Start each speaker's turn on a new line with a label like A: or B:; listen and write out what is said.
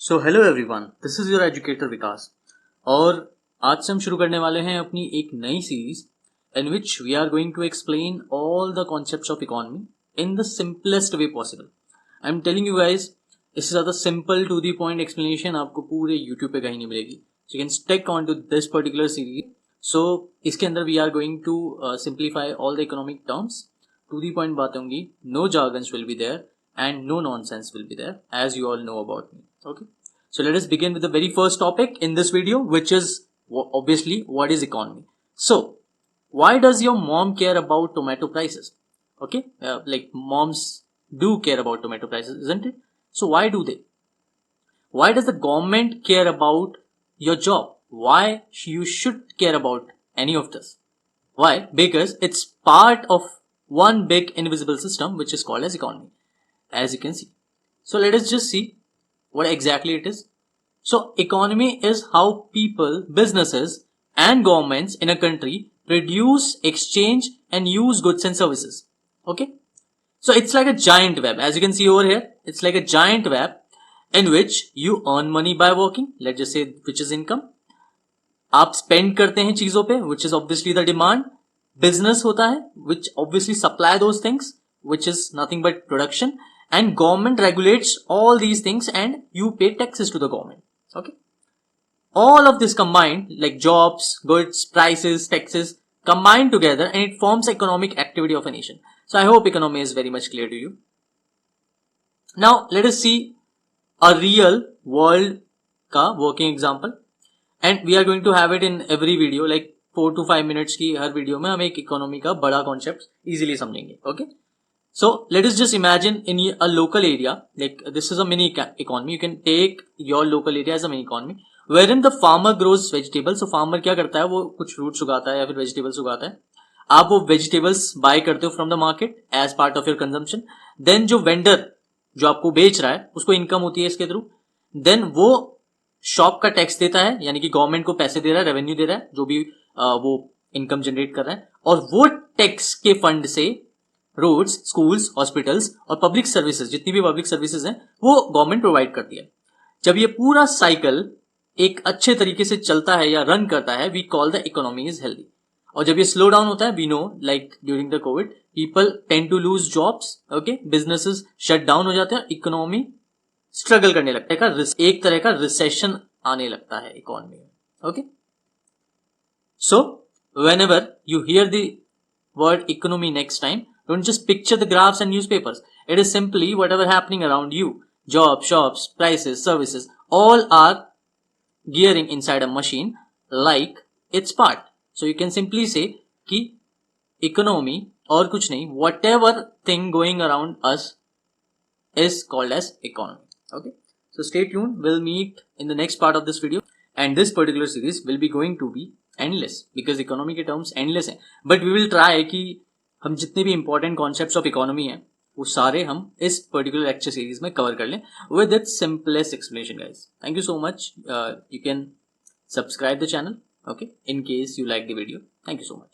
A: So hello everyone, this is your educator Vikas. और आज से हम शुरू करने वाले हैं अपनी एक नई series in which we are going to explain all the concepts of economy in the simplest way possible. I am telling you guys, इससे ज़्यादा simple to the point explanation आपको पूरे यूट्यूब पे कहीं नहीं मिलेगी। So you can stick on to this particular series. So इसके अंदर we are going to simplify all the economic terms. To the point बातें होंगी, no jargons will be there and no nonsense will be there, as you all know about me. Okay, so let us begin with the very first topic in this video, which is obviously what is economy. So why does your mom care about tomato prices? Okay, like moms do care about tomato prices, isn't it? So why do they? Why does the government care about your job? Why you should care about any of this? Why? Because it's part of one big invisible system which is called as economy, as you can see. So let us just see what exactly it is. So economy is how people, businesses and governments in a country produce, exchange and use goods and services. Okay, so it's like a giant web, as you can see over here. It's like a giant web in which you earn money by working, let's just say, which is income. आप spend करते हैं चीजों पे, which is obviously the demand. Business होता है, which obviously supply those things, which is nothing but production. And government regulates all these things and you pay taxes to the government. Okay, all of this combined, like jobs, goods, prices, taxes, combined together, and it forms economic activity of a nation. So I hope economy is very much clear to you. Now let us see a real world का working example, and we are going to have it in every video, like 4 to 5 minutes की हर video में हम एक economy का बड़ा concept easily समझेंगे. Okay, so let us just imagine in a local area, like this is a mini economy. You can take your local area as a mini economy wherein the farmer grows vegetables. So farmer क्या करता है, वो कुछ fruits उगाता है या फिर vegetables उगाता है. आप वो vegetables buy करते हो from the market as part of your consumption. Then जो vendor जो आपको बेच रहा है उसको इनकम होती है इसके थ्रू. Then वो शॉप का टैक्स देता है, यानी कि गवर्नमेंट को पैसे दे रहा है, रेवेन्यू दे रहा है, जो भी वो इनकम जनरेट कर रहा है. और वो टैक्स के फंड से रोड्स, स्कूल्स, हॉस्पिटल्स और पब्लिक सर्विसेज, जितनी भी पब्लिक सर्विसेज हैं, वो गवर्नमेंट प्रोवाइड करती है. जब ये पूरा साइकिल एक अच्छे तरीके से चलता है या रन करता है, we call the economy is healthy. और जब ये स्लो डाउन होता है, we know like during the Covid people tend to lose jobs. Okay, businesses shut down हो जाते हैं, इकोनॉमी स्ट्रगल करने लगता है, एक तरह का रिसेशन आने लगता है इकोनॉमी में. Okay, so whenever you hear the word economy next time, don't just picture the graphs and newspapers. It is simply whatever happening around you. Jobs, shops, prices, services, all are gearing inside a machine like its part. So you can simply say कि economy और कुछ नहीं, whatever thing going around us is called as economy. Okay, so stay tuned. We'll meet in the next part of this video, and this particular series will be going to be endless because economy के terms endless हैं. But we will try कि हम जितने भी important concepts of economy हैं वो सारे हम इस particular lecture series में cover कर लें with its simplest explanation, guys. Thank you so much. You can subscribe the channel, okay, in case you like the video. Thank you so much.